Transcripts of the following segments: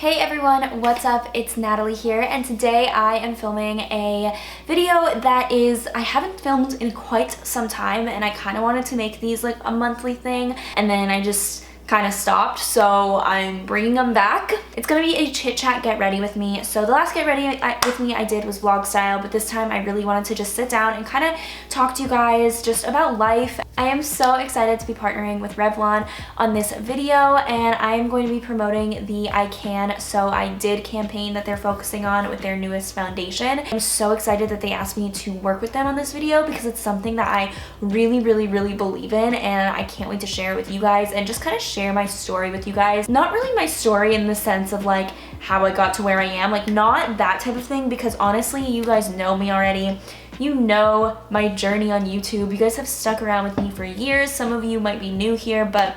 Hey everyone, what's up? It's Natalie here, and today I am filming a video that I haven't filmed in quite some time, and I kind of wanted to make these like a monthly thing, and then I just kind of stopped, so I'm bringing them back. It's gonna be a chit chat get ready with me. So the last get ready with me I did was vlog style, but this time I really wanted to just sit down and kind of talk to you guys just about life. I am so excited to be partnering with Revlon on this video, and I am going to be promoting the I Can So I Did campaign that they're focusing on with their newest foundation. I'm so excited that they asked me to work with them on this video because it's something that I really believe in, and I can't wait to share it with you guys and just kind of share my story with you guys. Not really my story in the sense of like how I got to where I am, like not that type of thing, because honestly you guys know me already. You know my journey on YouTube. You guys have stuck around with me for years. Some of you might be new here, but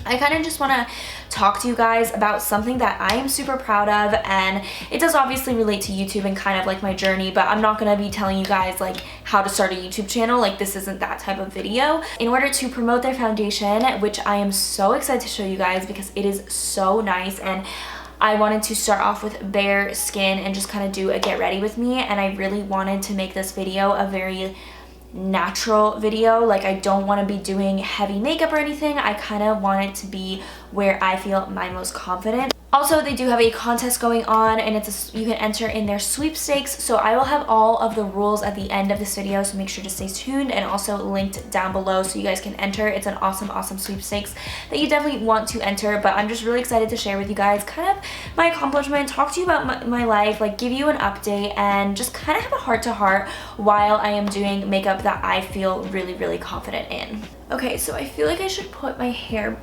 I kind of just want to talk to you guys about something that I am super proud of, and it does obviously relate to YouTube and kind of like my journey, but I'm not going to be telling you guys like how to start a YouTube channel. Like this isn't that type of video. In order to promote their foundation, which I am so excited to show you guys because it is so nice, and I wanted to start off with bare skin and just kind of do a get ready with me, and I really wanted to make this video a very natural video. Like I don't want to be doing heavy makeup or anything. I kind of want it to be where I feel my most confident. Also, they do have a contest going on, and you can enter in their sweepstakes, so I will have all of the rules at the end of this video, so make sure to stay tuned, and also linked down below so you guys can enter. It's an awesome sweepstakes that you definitely want to enter, but I'm just really excited to share with you guys kind of my accomplishment, talk to you about my life, like give you an update, and just kind of have a heart-to-heart while I am doing makeup that I feel really confident in. Okay, so I feel like I should put my hair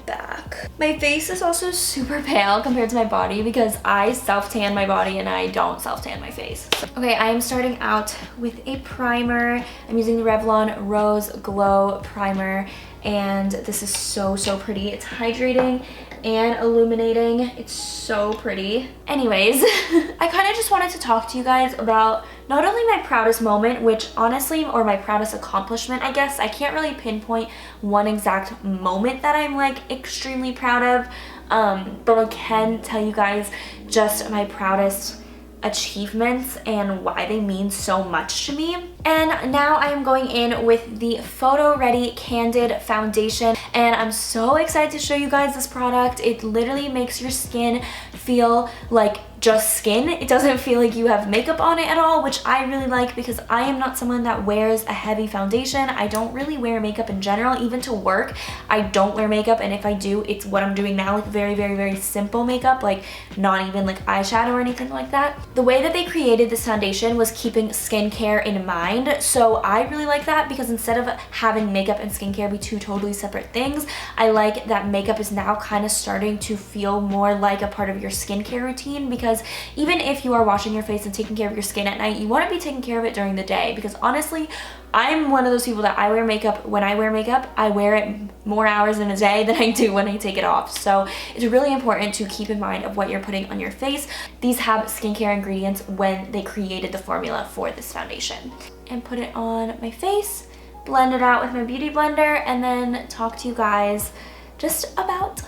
back. My face is also super pale compared to my body because I self-tan my body and I don't self-tan my face. Okay, I am starting out with a primer. I'm using the Revlon Rose Glow Primer, and this is so pretty. It's hydrating and illuminating. It's so pretty. Anyways, I kind of just wanted to talk to you guys about not only my proudest moment, which honestly, or my proudest accomplishment, I guess. I can't really pinpoint one exact moment that I'm like extremely proud of, but I can tell you guys just my proudest achievements and why they mean so much to me. And now I am going in with the Photo Ready Candid Foundation, and I'm so excited to show you guys this product. It literally makes your skin feel like just skin. It doesn't feel like you have makeup on it at all, which I really like because I am not someone that wears a heavy foundation. I don't really wear makeup in general. Even to work, I don't wear makeup, and if I do, it's what I'm doing now, like very simple makeup, like not even like eyeshadow or anything like that. The way that they created this foundation was keeping skincare in mind, so I really like that because instead of having makeup and skincare be two totally separate things, I like that makeup is now kind of starting to feel more like a part of your skincare routine, because even if you are washing your face and taking care of your skin at night, you want to be taking care of it during the day, because honestly, I'm one of those people that I wear makeup. When I wear makeup, I wear it more hours in a day than I do when I take it off. So it's really important to keep in mind of what you're putting on your face. These have skincare ingredients when they created the formula for this foundation. And put it on my face, blend it out with my beauty blender, and then talk to you guys just about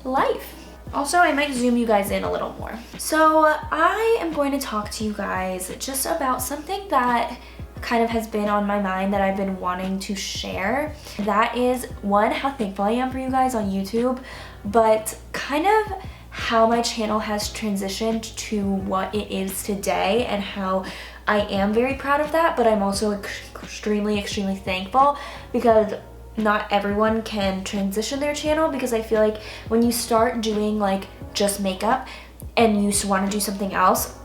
life. Also, I might zoom you guys in a little more. So I am going to talk to you guys just about something that kind of has been on my mind that I've been wanting to share. That is, one, how thankful I am for you guys on YouTube, but kind of how my channel has transitioned to what it is today, and how I am very proud of that, but I'm also extremely thankful because not everyone can transition their channel, because I feel like when you start doing like just makeup and you want to do something else,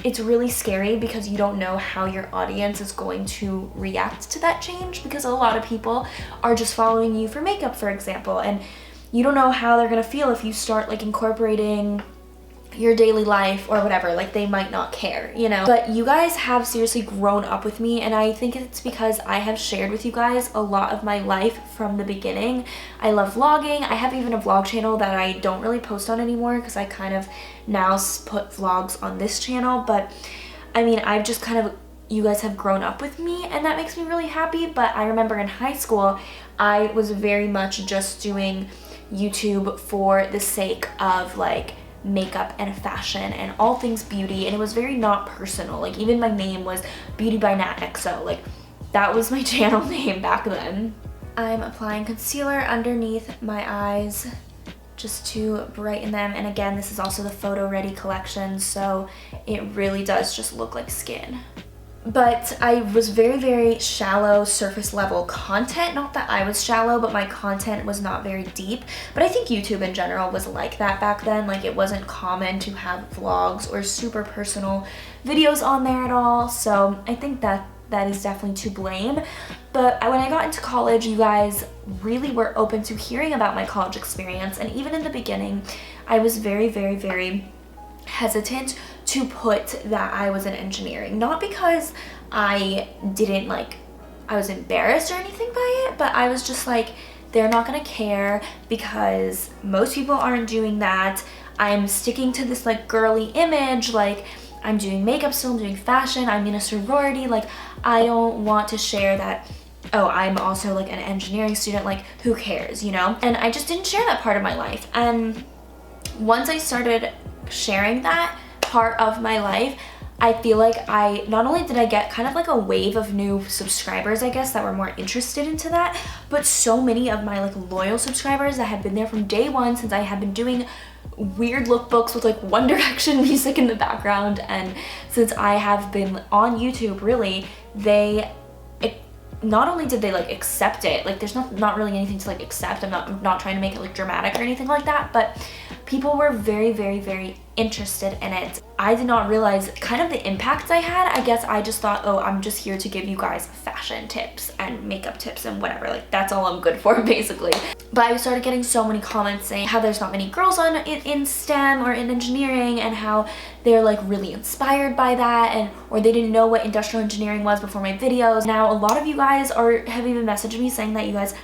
it's really scary because you don't know how your audience is going to react to that change, because a lot of people are just following you for makeup, for example, and you don't know how they're gonna feel if you start like incorporating your daily life or whatever. Like they might not care, you know. But you guys have seriously grown up with me, and I think it's because I have shared with you guys a lot of my life from the beginning. I love vlogging. I have even a vlog channel that I don't really post on anymore because I kind of now put vlogs on this channel, but I mean, I've just kind of, you guys have grown up with me, and that makes me really happy. But I remember in high school, I was very much just doing YouTube for the sake of like makeup and fashion and all things beauty, and it was very not personal. Like even my name was Beauty by Nat XO, like that was my channel name back then. I'm applying concealer underneath my eyes just to brighten them, and again, this is also the Photo Ready collection, so it really does just look like skin. But I was very shallow, surface level content. Not that I was shallow, but my content was not very deep. But I think YouTube in general was like that back then. Like it wasn't common to have vlogs or super personal videos on there at all. So I think that is definitely to blame. But when I got into college, you guys really were open to hearing about my college experience. And even in the beginning, I was very hesitant to put that I was in engineering. Not because I didn't I was embarrassed or anything by it, but I was just like, they're not gonna care because most people aren't doing that. I'm sticking to this like girly image, like I'm doing makeup still, I'm doing fashion, I'm in a sorority, like I don't want to share that, oh, I'm also like an engineering student, like who cares, you know? And I just didn't share that part of my life. And once I started sharing that part of my life, I feel like not only did I get kind of like a wave of new subscribers, I guess, that were more interested into that, but so many of my like loyal subscribers that had been there from day one, since I had been doing weird lookbooks with like One Direction music in the background, and since I have been on YouTube, really, not only did they like accept it, like there's not really anything to like accept, I'm not trying to make it like dramatic or anything like that, but people were very interested in it. I did not realize kind of the impact I had. I guess I just thought, oh, I'm just here to give you guys fashion tips and makeup tips and whatever, like that's all I'm good for basically. But I started getting so many comments saying how there's not many girls in STEM or in engineering, and how they're like really inspired by that, or they didn't know what industrial engineering was before my videos. Now a lot of you guys have even messaged me saying that you guys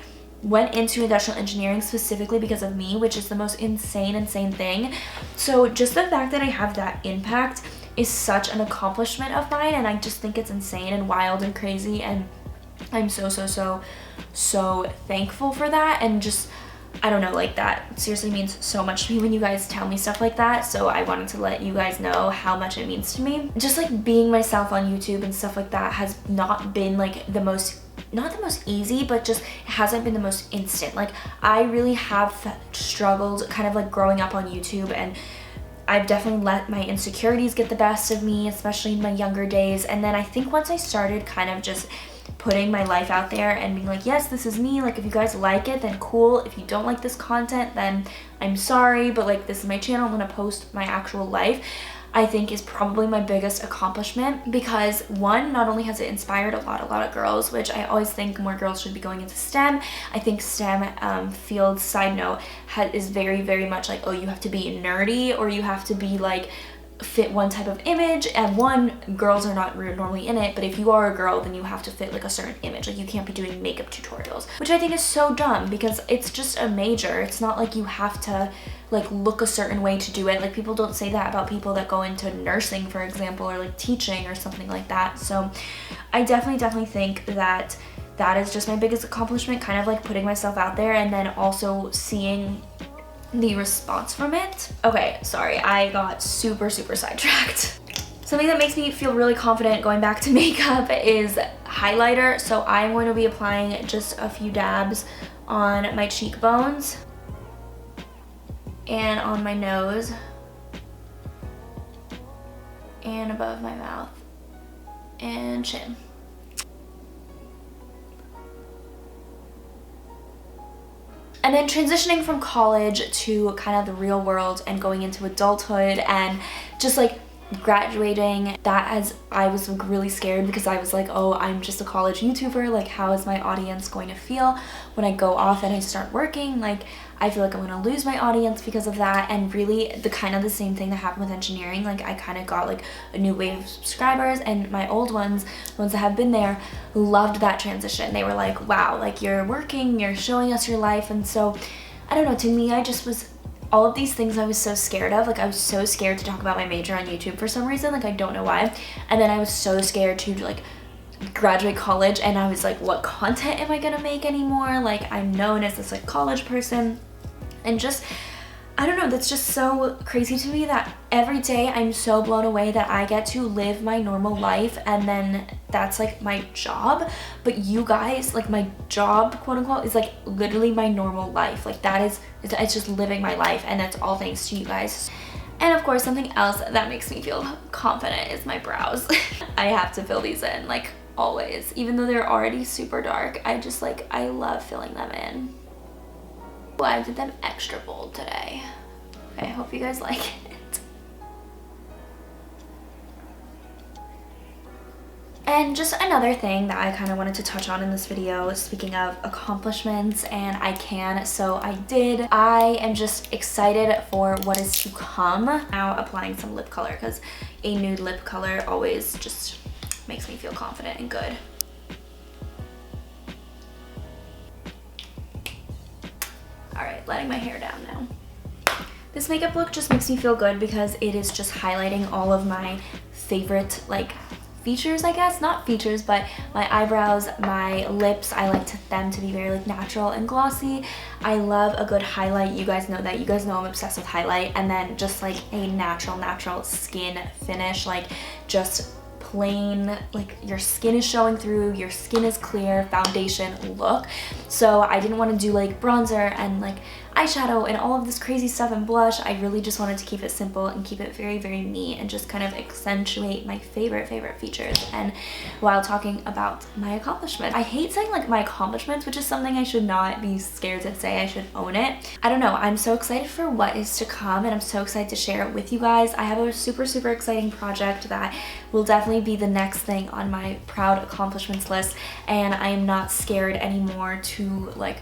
went into industrial engineering specifically because of me, which is the most insane thing. So just the fact that I have that impact is such an accomplishment of mine, and I just think it's insane and wild and crazy, and I'm so thankful for that. And just, I don't know, like that seriously means so much to me when you guys tell me stuff like that, so I wanted to let you guys know how much it means to me. Just like being myself on YouTube and stuff like that has not been like not the most easy, but just it hasn't been the most instant. Like I really have struggled kind of like growing up on YouTube, and I've definitely let my insecurities get the best of me, especially in my younger days. And then I think once I started kind of just putting my life out there and being like, yes, this is me, like if you guys like it, then cool. If you don't like this content, then I'm sorry, but like this is my channel, I'm gonna post my actual life, I think is probably my biggest accomplishment. Because one, not only has it inspired a lot of girls, which I always think more girls should be going into STEM. I think STEM field, side note, is very much like, oh, you have to be nerdy, or you have to be like fit one type of image, and one, girls are not normally in it, but if you are a girl, then you have to fit like a certain image. Like you can't be doing makeup tutorials, which I think is so dumb, because it's just a major. It's not like you have to like look a certain way to do it. Like people don't say that about people that go into nursing, for example, or like teaching or something like that. So I definitely think that is just my biggest accomplishment, kind of like putting myself out there, and then also seeing the response from it. Okay, sorry, I got super sidetracked. Something that makes me feel really confident going back to makeup is highlighter. So I'm going to be applying just a few dabs on my cheekbones and on my nose and above my mouth and chin. And then transitioning from college to kind of the real world and going into adulthood and just like graduating, I was really scared, because I was like, oh, I'm just a college YouTuber, like how is my audience going to feel when I go off and I start working? Like I feel like I'm gonna lose my audience because of that. And really the same thing that happened with engineering. Like I kind of got like a new wave of subscribers, and my old ones, the ones that have been there, loved that transition. They were like, wow, like you're working, you're showing us your life. And so I don't know, to me, I just was, all of these things I was so scared of. Like I was so scared to talk about my major on YouTube for some reason, like I don't know why. And then I was so scared to like graduate college, and I was like, what content am I gonna make anymore? Like I'm known as this like college person, and just I don't know, that's just so crazy to me that every day I'm so blown away that I get to live my normal life and then that's like my job. But you guys, like my job, quote unquote, is like literally my normal life. Like that is, it's just living my life, and that's all thanks to you guys. And of course, something else that makes me feel confident is my brows. I have to fill these in, like always. Even though they're already super dark, I just like, I love filling them in. Well, I did them extra bold today. I hope you guys like it. And just another thing that I kind of wanted to touch on in this video, speaking of accomplishments, and I can, so I did. I am just excited for what is to come. Now applying some lip color, because a nude lip color always just makes me feel confident and good. All right, letting my hair down now. This makeup look just makes me feel good because it is just highlighting all of my favorite like features, I guess. Not features, but my eyebrows, my lips. I like them to be very like natural and glossy. I love a good highlight. You guys know that. You guys know I'm obsessed with highlight. And then just like a natural skin finish, like just plain, like your skin is showing through, your skin is clear, foundation look. So I didn't want to do like bronzer and like eyeshadow and all of this crazy stuff and blush. I really just wanted to keep it simple and keep it very, very me and just kind of accentuate my favorite features. And while talking about my accomplishments, I hate saying like my accomplishments, which is something I should not be scared to say. I should own it. I don't know. I'm so excited for what is to come, and I'm so excited to share it with you guys. I have a super exciting project that will definitely be the next thing on my proud accomplishments list, and I am not scared anymore to like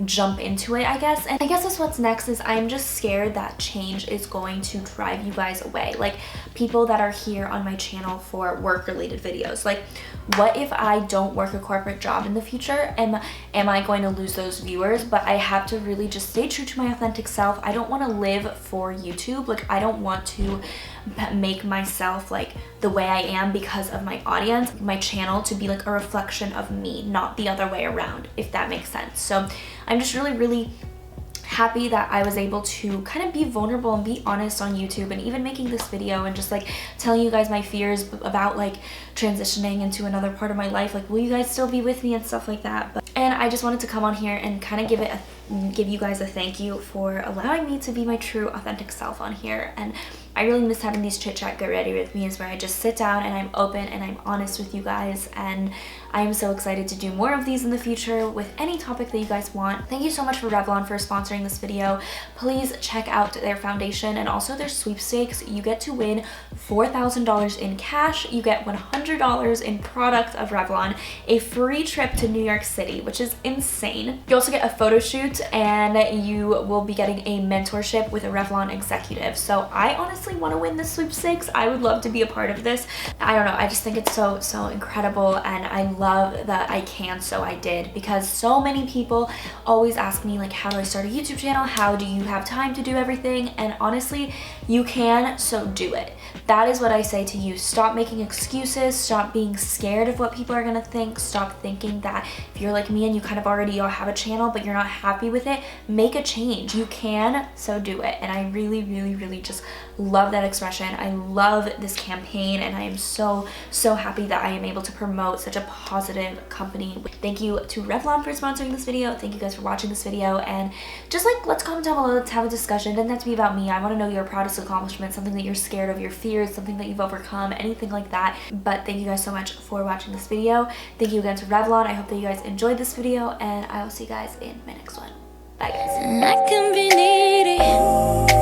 jump into it, I guess. And I guess that's what's next, is I'm just scared that change is going to drive you guys away. Like people that are here on my channel for work related videos. Like what if I don't work a corporate job in the future? Am I going to lose those viewers? But I have to really just stay true to my authentic self. I don't want to live for YouTube. Like I don't want to make myself like the way I am because of my audience. My channel to be like a reflection of me, not the other way around, if that makes sense. So I'm just really happy that I was able to kind of be vulnerable and be honest on YouTube, and even making this video and just like telling you guys my fears about like transitioning into another part of my life. Like will you guys still be with me and stuff like that. And I just wanted to come on here and kind of give you guys a thank you for allowing me to be my true authentic self on here. And I really miss having these chit chat get ready with me, is where I just sit down and I'm open and I'm honest with you guys. And I am so excited to do more of these in the future with any topic that you guys want. Thank you so much for Revlon for sponsoring this video. Please check out their foundation and also their sweepstakes. You get to win $4,000 in cash. You get $100 in product of Revlon, a free trip to New York City, which is insane. You also get a photo shoot, and you will be getting a mentorship with a Revlon executive. So I honestly want to win this sweepstakes. I would love to be a part of this. I don't know, I just think it's so incredible, and I love that I can, so I did, because so many people always ask me like, how do I start a YouTube channel? How do you have time to do everything? And honestly, you can, so do it. That is what I say to you. Stop making excuses. Stop being scared of what people are gonna think. Stop thinking that if you're like me and you kind of already have a channel but you're not happy with it, make a change. You can, so do it. And I really just love that expression. I love this campaign, and I am so happy that I am able to promote such a positive company. Thank you to Revlon for sponsoring this video. Thank you guys for watching this video, and just like, let's comment down below, let's have a discussion. It doesn't have to be about me. I want to know your proudest accomplishment, something that you're scared of, your fears, something that you've overcome, anything like that. But thank you guys so much for watching this video. Thank you again to Revlon. I hope that you guys enjoyed this video, and I will see you guys in my next one. Bye guys. I can be needy.